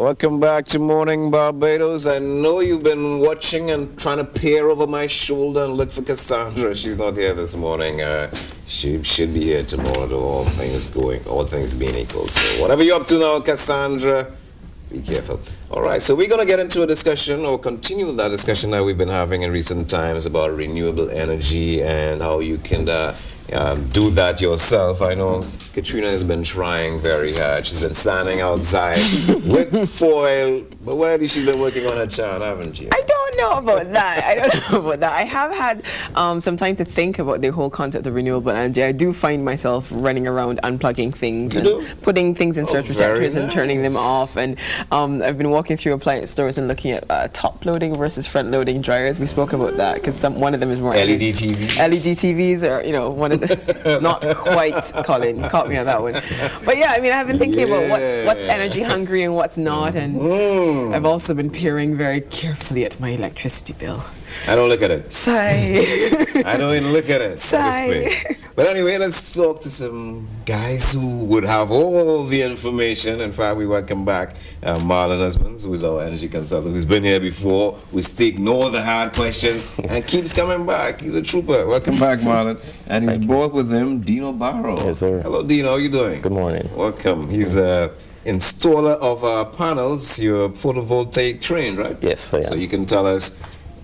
Welcome back to Morning Barbados. I know you've been watching and trying to peer over my shoulder and look for Cassandra. She's not here this morning. She should be here tomorrow, though, all things being equal. So whatever you're up to now, Cassandra, be careful. All right, so we're going to get into a discussion or continue that discussion that we've been having in recent times about renewable energy and how you can do that yourself. I know Katrina has been trying very hard. She's been standing outside with foil, but where she's been working on her child, haven't you? I don't know about that. I have had some time to think about the whole concept of renewable energy. I do find myself running around unplugging things and putting things in surge protectors and turning them off. And I've been walking through appliance stores and looking at top-loading versus front-loading dryers. We spoke about that because one of them is more LED TVs. LED TVs are, you know, one of the not quite. Colin caught me on that one. But yeah, I mean, I've been thinking about what's energy hungry and what's not, and I've also been peering very carefully at my electricity bill. I don't look at it. Sigh. I don't even look at it. Sigh. But anyway, let's talk to some guys who would have all the information. In fact, we welcome back Marlon Husbands, who is our energy consultant, who's been here before. We still ignore the hard questions and keeps coming back. He's a trooper. Welcome back, Marlon. And he's brought with him Dino Barrow. Yes, sir. Hello, Dino. How you doing? Good morning. Welcome. He's installer of panels. You're photovoltaic trained, right? Yes, I am. So you can tell us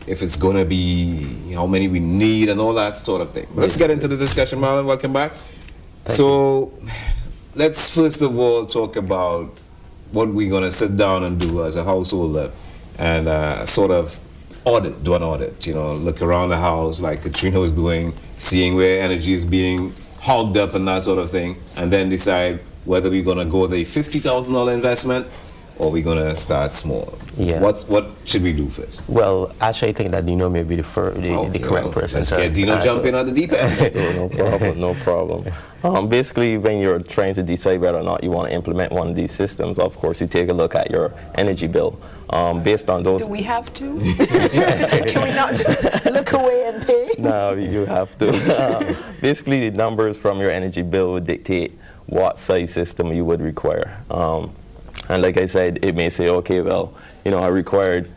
if it's going to be how many we need and all that sort of thing. But let's get into the discussion, Marlon. Welcome back. So let's first of all talk about what we're going to sit down and do as a householder and sort of do an audit, you know, look around the house like Katrina was doing, seeing where energy is being hogged up and that sort of thing, and then decide whether we're going to go the $50,000 investment or we're going to start small. Yeah. What should we do first? Well, actually, I think that Dino may be the correct person. Let's get Dino jumping at the deep end. No problem, no problem. Basically, when you're trying to decide whether or not you want to implement one of these systems, of course, you take a look at your energy bill. Based on those... Do we have to? Can we not just look away and pay? No, you have to. Basically, the numbers from your energy bill would dictate what size system you would require. And like I said, it may say, okay, well, you know, I required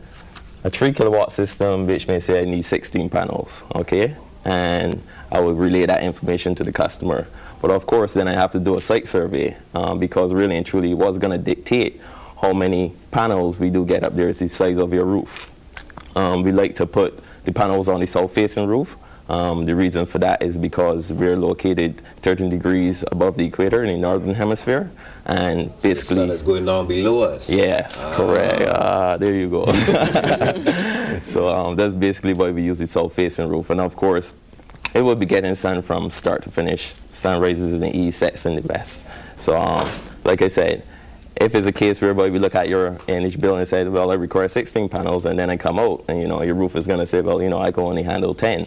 a 3 kilowatt system, which may say I need 16 panels, okay? And I would relay that information to the customer. But of course, then I have to do a site survey because really and truly what's going to dictate how many panels we do get up there is the size of your roof. We like to put the panels on the south-facing roof. The reason for that is because we're located 13 degrees above the equator in the northern hemisphere, and basically... The sun is going down below us. Yes, correct. There you go. So that's basically why we use the south-facing roof. And of course, it will be getting sun from start to finish. Sun rises in the east, sets in the west. So like I said, if it's a case whereby we look at your energy bill and say, well, I require 16 panels, and then I come out, and you know, your roof is going to say, well, you know, I can only handle 10.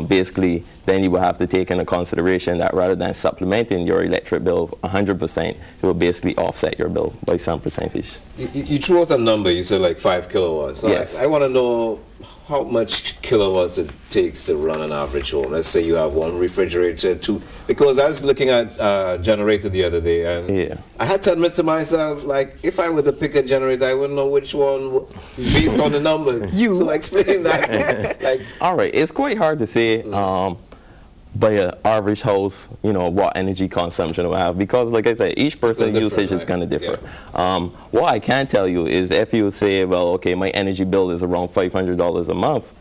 Basically, then you will have to take into consideration that rather than supplementing your electric bill 100%, it will basically offset your bill by some percentage. You threw out a number, you said like 5 kilowatts. So yes. I want to know how much kilowatts it takes to run an average home. Let's say you have one refrigerator, two, because I was looking at a generator the other day, and I had to admit to myself, like, if I were to pick a generator, I wouldn't know which one based on the numbers. So explain that. Like, all right, it's quite hard to say by an average house, you know, what energy consumption we have, because like I said, each person's usage is going to differ. What I can tell you is if you say, well, okay, my energy bill is around $500 a month,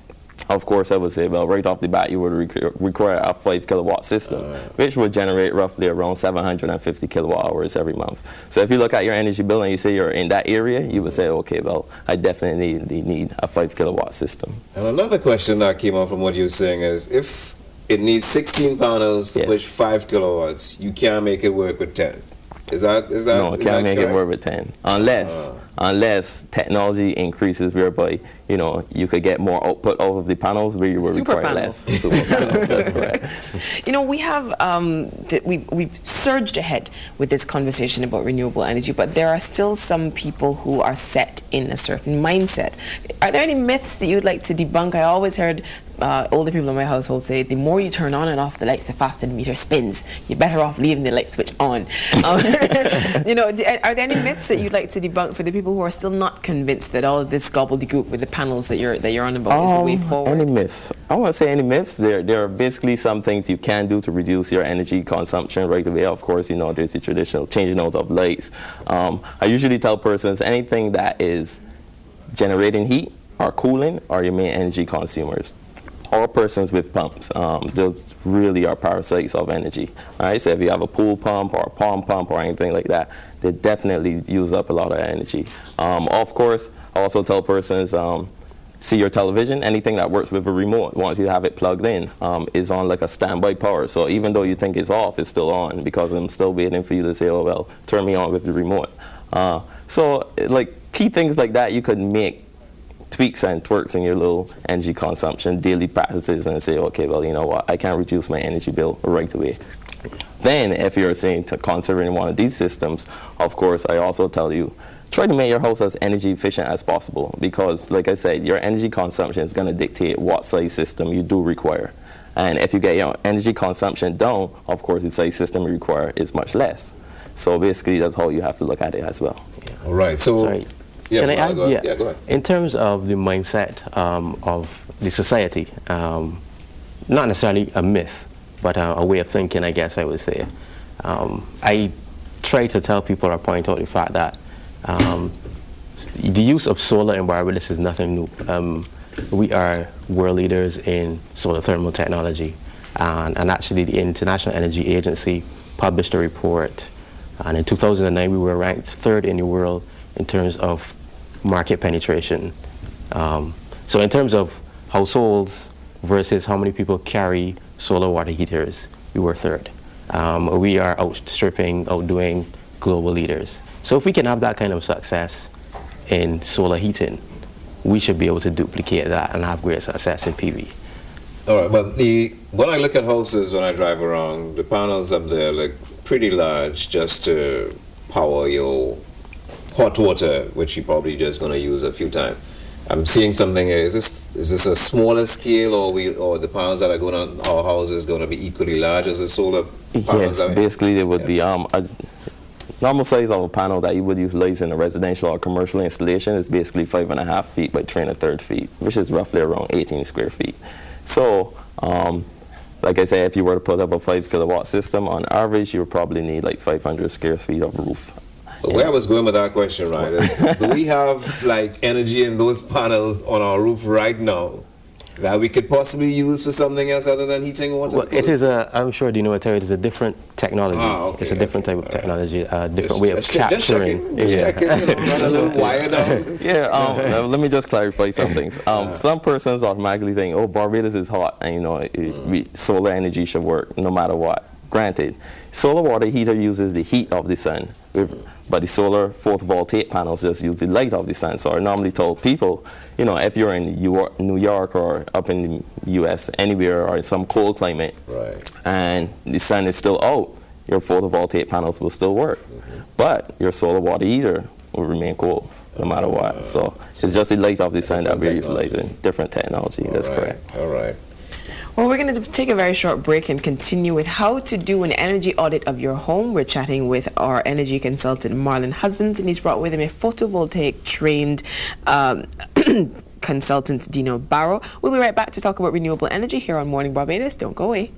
of course I would say, well, right off the bat you would require a 5 kilowatt system, which would generate roughly around 750 kilowatt hours every month. So if you look at your energy bill and you say you're in that area, you would say, okay, well, I definitely need a 5 kilowatt system. And another question that came out from what you were saying is, if it needs 16 panels to push 5 kilowatts, you can't make it work with 10. Is that no, it can't make it work with 10 unless technology increases whereby, you know, you could get more output out of the panels where you will require less. Super panels, that's correct. You know, we have we've surged ahead with this conversation about renewable energy, but there are still some people who are set in a certain mindset. Are there any myths that you'd like to debunk? I always heard older people in my household say the more you turn on and off the lights, the faster the meter spins. You're better off leaving the light switch on. You know, are there any myths that you'd like to debunk for the people who are still not convinced that all of this gobbledygook with the panels that you're on about is the way forward? Any myths? I won't say any myths. There are basically some things you can do to reduce your energy consumption right away. Of course, you know, there's the traditional changing out of lights. I usually tell persons anything that is generating heat or cooling are your main energy consumers. All persons with pumps, those really are parasites of energy. All right, so if you have a pool pump or a palm pump or anything like that, they definitely use up a lot of energy. Of course, I also tell persons, see your television, anything that works with a remote, once you have it plugged in, is on like a standby power. So even though you think it's off, it's still on, because I'm still waiting for you to say, oh, well, turn me on with the remote. So like key things like that, you could make tweaks and twerks in your little energy consumption, daily practices, and say, okay, well, you know what, I can reduce my energy bill right away. Then, if you're saying to considering one of these systems, of course, I also tell you, try to make your house as energy efficient as possible, because, like I said, your energy consumption is going to dictate what size system you do require. And if you get your energy consumption down, of course, the size system you require is much less. So basically, that's how you have to look at it as well. Yeah. All right. So. Sorry. Yeah, Can I add? go ahead. Yeah, go ahead. In terms of the mindset of the society, not necessarily a myth, but a way of thinking, I guess I would say. I try to tell people or point out the fact that the use of solar in Barbados is nothing new. We are world leaders in solar thermal technology, and actually the International Energy Agency published a report, and in 2009 we were ranked 3rd in the world in terms of market penetration. So in terms of households versus how many people carry solar water heaters, we were 3rd. We are outdoing global leaders. So if we can have that kind of success in solar heating, we should be able to duplicate that and have great success in PV. All right, but when I look at houses, when I drive around, the panels up there look pretty large just to power your hot water, which you're probably just going to use a few times. I'm seeing something. Is this a smaller scale, or the panels that are going on our houses going to be equally large as the solar panels? Yes, basically they would be. A normal size of a panel that you would utilize in a residential or commercial installation is basically 5.5 feet by 3 1/3 feet, which is roughly around 18 square feet. So, like I said, if you were to put up a 5 kilowatt system, on average, you would probably need like 500 square feet of roof. Where I was going with that question, right, is do we have like energy in those panels on our roof right now that we could possibly use for something else other than heating water? Well, it is I'm sure you know it is a different technology. Okay, it's a different type of technology, a different way of capturing. Just checking, you know, run a little wire down. Yeah, let me just clarify some things. Some persons automatically think, oh, Barbados is hot, and you know, solar energy should work no matter what. Granted, solar water heater uses the heat of the sun, but the solar photovoltaic panels just use the light of the sun. So I normally tell people, you know, if you're in New York or up in the U.S., anywhere or in some cold climate, right, and the sun is still out, your photovoltaic panels will still work. But your solar water heater will remain cold no matter what. So it's just the light of the sun that we're utilizing. Different technology, that's correct. All right. Well, we're going to take a very short break and continue with how to do an energy audit of your home. We're chatting with our energy consultant, Marlon Husbands, and he's brought with him a photovoltaic trained consultant, Dino Barrow. We'll be right back to talk about renewable energy here on Morning Barbados. Don't go away.